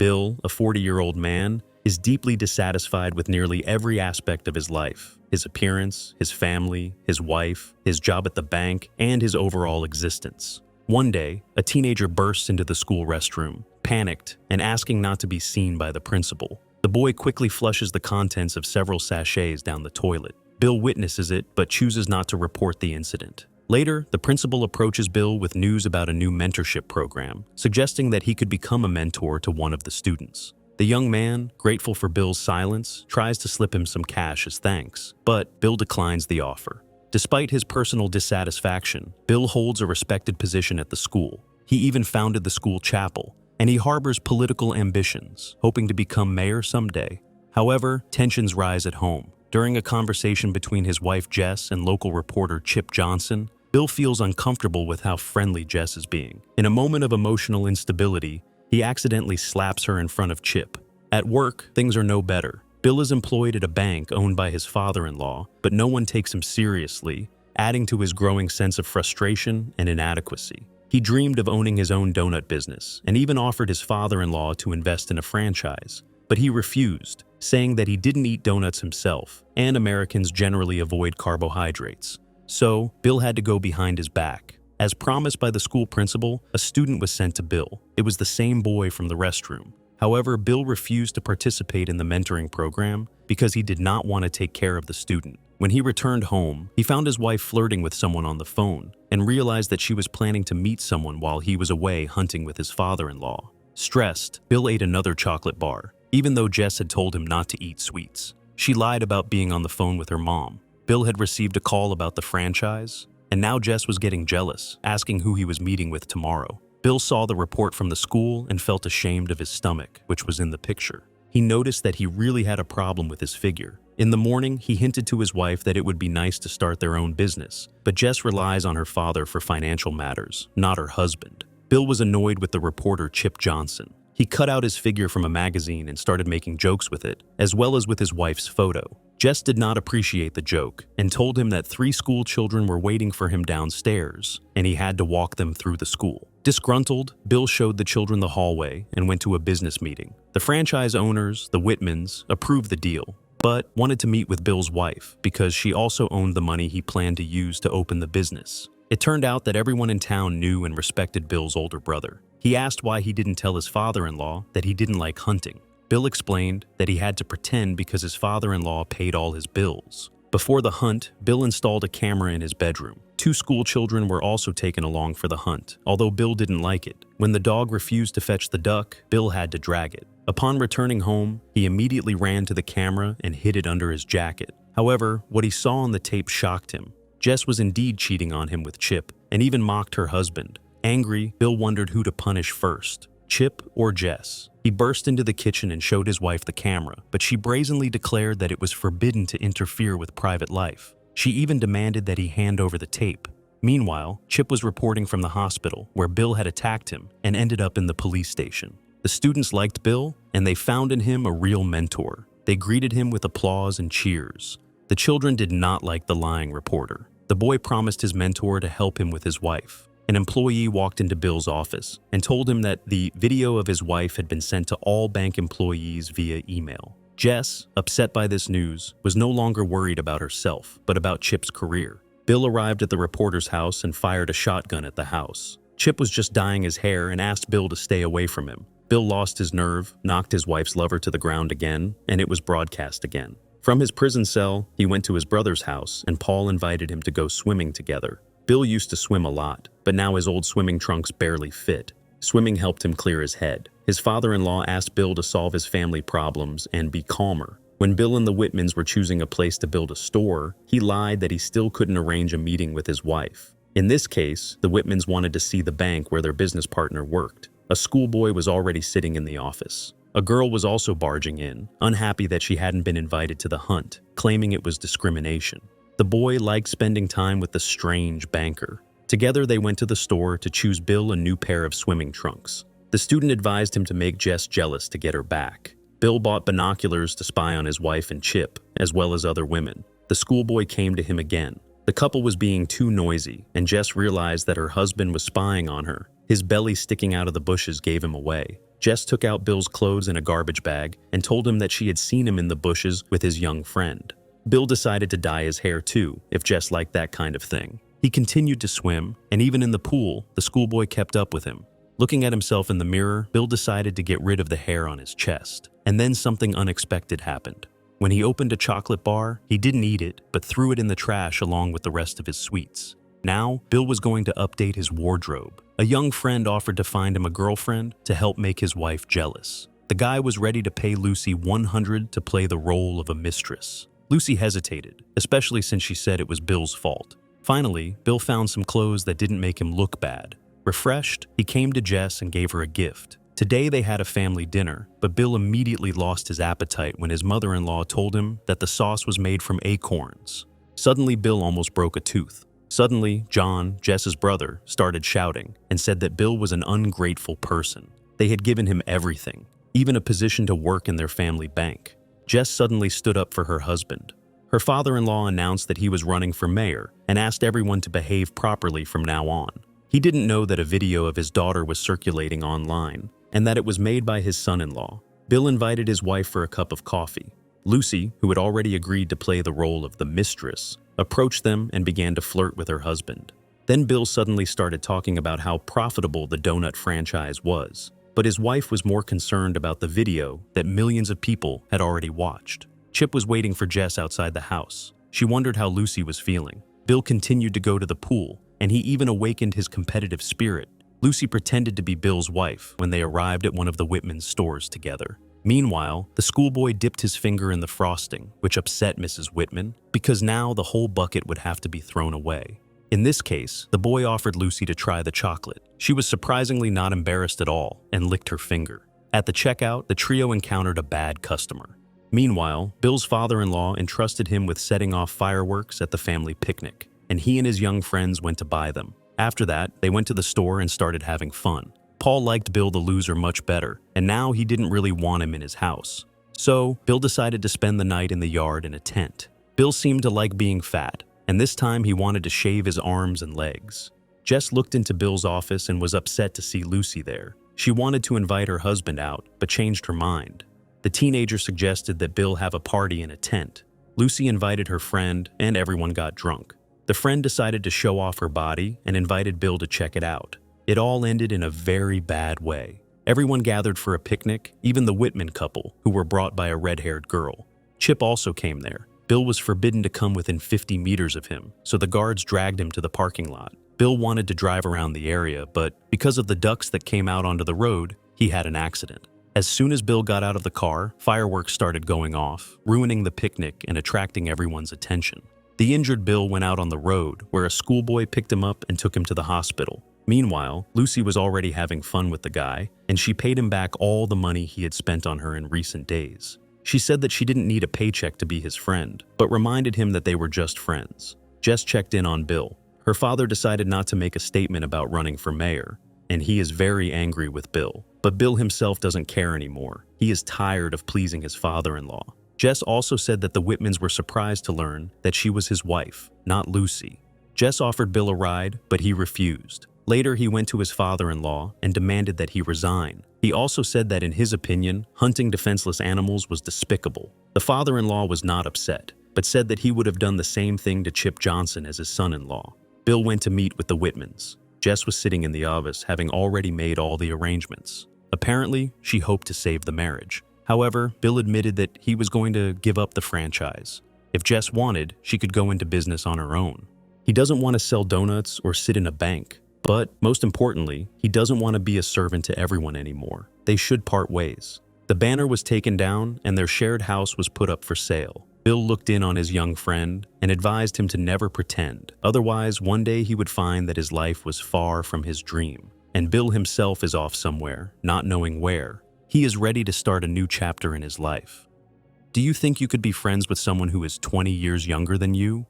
Bill, a 40-year-old man, is deeply dissatisfied with nearly every aspect of his life: his appearance, his family, his wife, his job at the bank, and his overall existence. One day, a teenager bursts into the school restroom, panicked and asking not to be seen by the principal. The boy quickly flushes the contents of several sachets down the toilet. Bill witnesses it but chooses not to report the incident. Later, the principal approaches Bill with news about a new mentorship program, suggesting that he could become a mentor to one of the students. The young man, grateful for Bill's silence, tries to slip him some cash as thanks, but Bill declines the offer. Despite his personal dissatisfaction, Bill holds a respected position at the school. He even founded the school chapel, and he harbors political ambitions, hoping to become mayor someday. However, tensions rise at home. During a conversation between his wife Jess and local reporter Chip Johnson, Bill feels uncomfortable with how friendly Jess is being. In a moment of emotional instability, he accidentally slaps her in front of Chip. At work, things are no better. Bill is employed at a bank owned by his father-in-law, but no one takes him seriously, adding to his growing sense of frustration and inadequacy. He dreamed of owning his own donut business and even offered his father-in-law to invest in a franchise, but he refused, saying that he didn't eat donuts himself, and Americans generally avoid carbohydrates. So, Bill had to go behind his back. As promised by the school principal, a student was sent to Bill. It was the same boy from the restroom. However, Bill refused to participate in the mentoring program because he did not want to take care of the student. When he returned home, he found his wife flirting with someone on the phone and realized that she was planning to meet someone while he was away hunting with his father-in-law. Stressed, Bill ate another chocolate bar, even though Jess had told him not to eat sweets. She lied about being on the phone with her mom. Bill had received a call about the franchise, and now Jess was getting jealous, asking who he was meeting with tomorrow. Bill saw the report from the school and felt ashamed of his stomach, which was in the picture. He noticed that he really had a problem with his figure. In the morning, he hinted to his wife that it would be nice to start their own business, but Jess relies on her father for financial matters, not her husband. Bill was annoyed with the reporter Chip Johnson. He cut out his figure from a magazine and started making jokes with it, as well as with his wife's photo. Jess did not appreciate the joke and told him that 3 school children were waiting for him downstairs, and he had to walk them through the school. Disgruntled, Bill showed the children the hallway and went to a business meeting. The franchise owners, the Whitmans, approved the deal, but wanted to meet with Bill's wife because she also owned the money he planned to use to open the business. It turned out that everyone in town knew and respected Bill's older brother. He asked why he didn't tell his father-in-law that he didn't like hunting. Bill explained that he had to pretend because his father-in-law paid all his bills. Before the hunt, Bill installed a camera in his bedroom. 2 school children were also taken along for the hunt, although Bill didn't like it. When the dog refused to fetch the duck, Bill had to drag it. Upon returning home, he immediately ran to the camera and hid it under his jacket. However, what he saw on the tape shocked him. Jess was indeed cheating on him with Chip, and even mocked her husband. Angry, Bill wondered who to punish first, Chip or Jess. He burst into the kitchen and showed his wife the camera, but she brazenly declared that it was forbidden to interfere with private life. She even demanded that he hand over the tape. Meanwhile, Chip was reporting from the hospital, where Bill had attacked him and ended up in the police station. The students liked Bill, and they found in him a real mentor. They greeted him with applause and cheers. The children did not like the lying reporter. The boy promised his mentor to help him with his wife. An employee walked into Bill's office and told him that the video of his wife had been sent to all bank employees via email. Jess, upset by this news, was no longer worried about herself, but about Chip's career. Bill arrived at the reporter's house and fired a shotgun at the house. Chip was just dyeing his hair and asked Bill to stay away from him. Bill lost his nerve, knocked his wife's lover to the ground again, and it was broadcast again. From his prison cell, he went to his brother's house, and Paul invited him to go swimming together. Bill used to swim a lot, but now his old swimming trunks barely fit. Swimming helped him clear his head. His father-in-law asked Bill to solve his family problems and be calmer. When Bill and the Whitmans were choosing a place to build a store, he lied that he still couldn't arrange a meeting with his wife. In this case, the Whitmans wanted to see the bank where their business partner worked. A schoolboy was already sitting in the office. A girl was also barging in, unhappy that she hadn't been invited to the hunt, claiming it was discrimination. The boy liked spending time with the strange banker. Together they went to the store to choose Bill a new pair of swimming trunks. The student advised him to make Jess jealous to get her back. Bill bought binoculars to spy on his wife and Chip, as well as other women. The schoolboy came to him again. The couple was being too noisy, and Jess realized that her husband was spying on her. His belly sticking out of the bushes gave him away. Jess took out Bill's clothes in a garbage bag and told him that she had seen him in the bushes with his young friend. Bill decided to dye his hair too, if Jess liked that kind of thing. He continued to swim, and even in the pool, the schoolboy kept up with him. Looking at himself in the mirror, Bill decided to get rid of the hair on his chest. And then something unexpected happened. When he opened a chocolate bar, he didn't eat it, but threw it in the trash along with the rest of his sweets. Now, Bill was going to update his wardrobe. A young friend offered to find him a girlfriend to help make his wife jealous. The guy was ready to pay Lucy $100 to play the role of a mistress. Lucy hesitated, especially since she said it was Bill's fault. Finally, Bill found some clothes that didn't make him look bad. Refreshed, he came to Jess and gave her a gift. Today they had a family dinner, but Bill immediately lost his appetite when his mother-in-law told him that the sauce was made from acorns. Suddenly, Bill almost broke a tooth. Suddenly, John, Jess's brother, started shouting and said that Bill was an ungrateful person. They had given him everything, even a position to work in their family bank. Jess suddenly stood up for her husband. Her father-in-law announced that he was running for mayor and asked everyone to behave properly from now on. He didn't know that a video of his daughter was circulating online and that it was made by his son-in-law. Bill invited his wife for a cup of coffee. Lucy, who had already agreed to play the role of the mistress, approached them and began to flirt with her husband. Then Bill suddenly started talking about how profitable the donut franchise was, but his wife was more concerned about the video that millions of people had already watched. Chip was waiting for Jess outside the house. She wondered how Lucy was feeling. Bill continued to go to the pool, and he even awakened his competitive spirit. Lucy pretended to be Bill's wife when they arrived at one of the Whitman's stores together. Meanwhile, the schoolboy dipped his finger in the frosting, which upset Mrs. Whitman, because now the whole bucket would have to be thrown away. In this case, the boy offered Lucy to try the chocolate. She was surprisingly not embarrassed at all and licked her finger. At the checkout, the trio encountered a bad customer. Meanwhile, Bill's father-in-law entrusted him with setting off fireworks at the family picnic, and he and his young friends went to buy them. After that, they went to the store and started having fun. Paul liked Bill the loser much better, and now he didn't really want him in his house. So, Bill decided to spend the night in the yard in a tent. Bill seemed to like being fat, and this time he wanted to shave his arms and legs. Jess looked into Bill's office and was upset to see Lucy there. She wanted to invite her husband out, but changed her mind. The teenager suggested that Bill have a party in a tent. Lucy invited her friend, and everyone got drunk. The friend decided to show off her body and invited Bill to check it out. It all ended in a very bad way. Everyone gathered for a picnic, even the Whitman couple, who were brought by a red-haired girl. Chip also came there. Bill was forbidden to come within 50 meters of him, so the guards dragged him to the parking lot. Bill wanted to drive around the area, but because of the ducks that came out onto the road, he had an accident. As soon as Bill got out of the car, fireworks started going off, ruining the picnic and attracting everyone's attention. The injured Bill went out on the road, where a schoolboy picked him up and took him to the hospital. Meanwhile, Lucy was already having fun with the guy, and she paid him back all the money he had spent on her in recent days. She said that she didn't need a paycheck to be his friend, but reminded him that they were just friends. Jess checked in on Bill. Her father decided not to make a statement about running for mayor, and he is very angry with Bill. But Bill himself doesn't care anymore. He is tired of pleasing his father-in-law. Jess also said that the Whitmans were surprised to learn that she was his wife, not Lucy. Jess offered Bill a ride, but he refused. Later, he went to his father-in-law and demanded that he resign. He also said that in his opinion, hunting defenseless animals was despicable. The father-in-law was not upset, but said that he would have done the same thing to Chip Johnson as his son-in-law. Bill went to meet with the Whitmans. Jess was sitting in the office, having already made all the arrangements. Apparently, she hoped to save the marriage. However, Bill admitted that he was going to give up the franchise. If Jess wanted, she could go into business on her own. He doesn't want to sell donuts or sit in a bank. But, most importantly, he doesn't want to be a servant to everyone anymore. They should part ways. The banner was taken down and their shared house was put up for sale. Bill looked in on his young friend and advised him to never pretend. Otherwise, one day he would find that his life was far from his dream. And Bill himself is off somewhere, not knowing where. He is ready to start a new chapter in his life. Do you think you could be friends with someone who is 20 years younger than you?